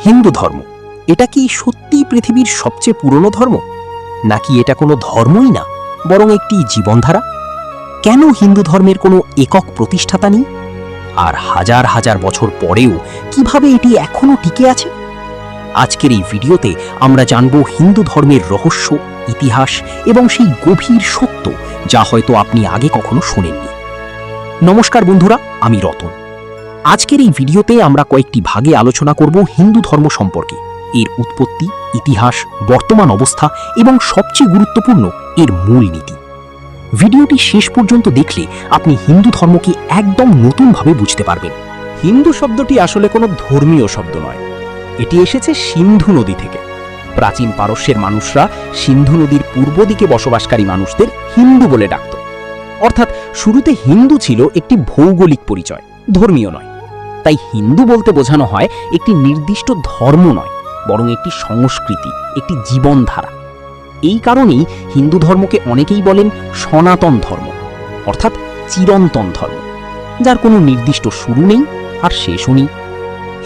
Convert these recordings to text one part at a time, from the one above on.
হিন্দু ধর্ম এটা কি সত্যি পৃথিবীর সবচেয়ে পুরনো ধর্ম, নাকি এটা কোনো ধর্মই না বরং একটি জীবনধারা? কেন হিন্দু ধর্মের কোনো একক প্রতিষ্ঠাতা নেই, আর হাজার হাজার বছর পরেও কিভাবে এটি এখনো টিকে আছে? আজকের এই ভিডিওতে আমরা জানব হিন্দু ধর্মের রহস্য, ইতিহাস এবং সেই গভীর সত্য যা হয়তো আপনি আগে কখনো শোনেননি। নমস্কার বন্ধুরা, আমি রতন। আজকের এই ভিডিওতে আমরা কয়েকটি ভাগে আলোচনা করব হিন্দু ধর্ম সম্পর্কে, এর উৎপত্তি, ইতিহাস, বর্তমান অবস্থা এবং সবচেয়ে গুরুত্বপূর্ণ এর মূল নীতি। ভিডিওটি শেষ পর্যন্ত দেখলে আপনি হিন্দু ধর্মকে একদম নতুনভাবে বুঝতে পারবেন। হিন্দু শব্দটি আসলে কোনো ধর্মীয় শব্দ নয়, এটি এসেছে সিন্ধু নদী থেকে। প্রাচীন পারস্যের মানুষরা সিন্ধু নদীর পূর্ব দিকে বসবাসকারী মানুষদের হিন্দু বলে ডাকত। অর্থাৎ শুরুতে হিন্দু ছিল একটি ভৌগোলিক পরিচয়, ধর্মীয় নয়। তাই হিন্দু বলতে বোঝানো হয় একটি নির্দিষ্ট ধর্ম নয়, বরং একটি সংস্কৃতি, একটি জীবনধারা। এই কারণেই হিন্দু ধর্মকে অনেকেই বলেন সনাতন ধর্ম, অর্থাৎ চিরন্তন ধর্ম, যার কোনো নির্দিষ্ট শুরু নেই আর শেষও নেই।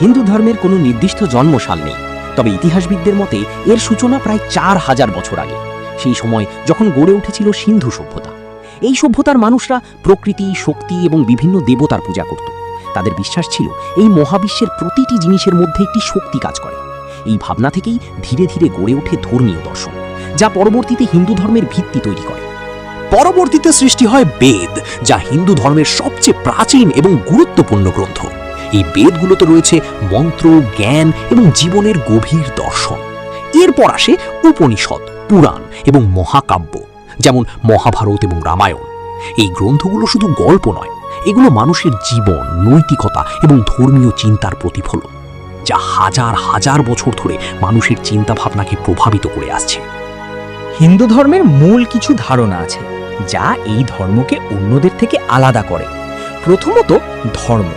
হিন্দু ধর্মের কোনো নির্দিষ্ট জন্মসাল নেই, তবে ইতিহাসবিদদের মতে এর সূচনা প্রায় 4000 বছর আগে, সেই সময় যখন গড়ে উঠেছিল সিন্ধু সভ্যতা। এই সভ্যতার মানুষরা প্রকৃতি, শক্তি এবং বিভিন্ন দেবতার পূজা করত। তাদের বিশ্বাস ছিল এই মহাবিশ্বের প্রতিটি জিনিসের মধ্যে একটি শক্তি কাজ করে। এই ভাবনা থেকেই ধীরে ধীরে গড়ে ওঠে ধর্মীয় দর্শন, যা পরবর্তীতে হিন্দু ধর্মের ভিত্তি তৈরি করে। পরবর্তীতে সৃষ্টি হয় বেদ, যা হিন্দু ধর্মের সবচেয়ে প্রাচীন এবং গুরুত্বপূর্ণ গ্রন্থ। এই বেদগুলোতে রয়েছে মন্ত্র, জ্ঞান এবং জীবনের গভীর দর্শন। এরপর আসে উপনিষদ, পুরাণ এবং মহাকাব্য, যেমন মহাভারত এবং রামায়ণ। এই গ্রন্থগুলো শুধু গল্প নয়, এগুলো মানুষের জীবন, নৈতিকতা এবং ধর্মীয় চিন্তার প্রতিফলন, যা হাজার হাজার বছর ধরে মানুষের চিন্তাভাবনাকে প্রভাবিত করে আসছে। হিন্দু ধর্মের মূল কিছু ধারণা আছে যা এই ধর্মকে অন্যদের থেকে আলাদা করে। প্রথমত ধর্ম,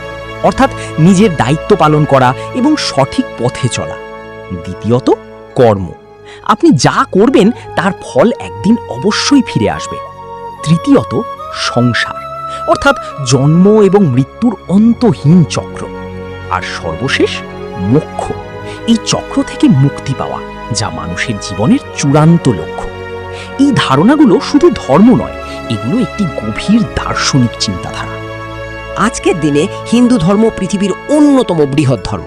অর্থাৎ নিজের দায়িত্ব পালন করা এবং সঠিক পথে চলা। দ্বিতীয়ত কর্ম, আপনি যা করবেন তার ফল একদিন অবশ্যই ফিরে আসবে। তৃতীয়ত সংসার, অর্থাৎ জন্ম এবং মৃত্যুর অন্তহীন চক্র। আর সর্বশেষ মোক্ষ, এই চক্র থেকে মুক্তি পাওয়া, যা মানুষের জীবনের চূড়ান্ত লক্ষ্য। এই ধারণাগুলো শুধু ধর্ম নয়, এগুলো একটি গভীর দার্শনিক চিন্তাধারা। আজকের দিনে হিন্দু ধর্ম পৃথিবীর অন্যতম বৃহৎ ধর্ম।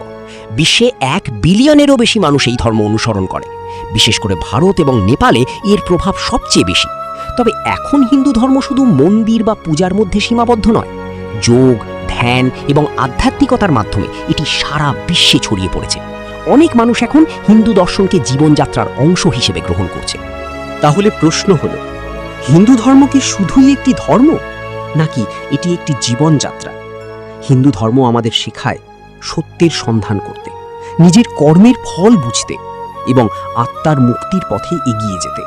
বিশ্বে 1 বিলিয়নেরও বেশি মানুষ এই ধর্ম অনুসরণ করে। বিশেষ করে ভারত এবং নেপালে এর প্রভাব সবচেয়ে বেশি। তবে এখন হিন্দু ধর্ম শুধু মন্দির বা পূজার মধ্যে সীমাবদ্ধ নয়। যোগ, ধ্যান এবং আধ্যাত্মিকতার মাধ্যমে এটি সারা বিশ্বে ছড়িয়ে পড়েছে। অনেক মানুষ এখন হিন্দু দর্শনকে জীবনযাত্রার অংশ হিসেবে গ্রহণ করছে। তাহলে প্রশ্ন হলো, হিন্দু ধর্ম কি শুধুই একটি ধর্ম, নাকি এটি একটি জীবনযাত্রা? হিন্দু ধর্ম আমাদের শেখায় সত্যের সন্ধান করতে, নিজের কর্মের ফল বুঝতে এবং আত্মার মুক্তির পথে এগিয়ে যেতে।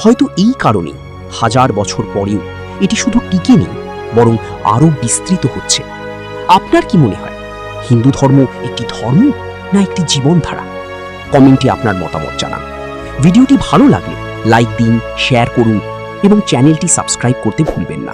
হয়তো এই কারণেই হাজার বছর পরেও এটি শুধু টিকে নেই, বরং আরও বিস্তৃত হচ্ছে। আপনার কি মনে হয়, হিন্দু ধর্ম একটি ধর্ম না একটি জীবনধারা? কমেন্টে আপনার মতামত জানান। ভিডিওটি ভালো লাগলে লাইক দিন, শেয়ার করুন এবং চ্যানেলটি সাবস্ক্রাইব করতে ভুলবেন না।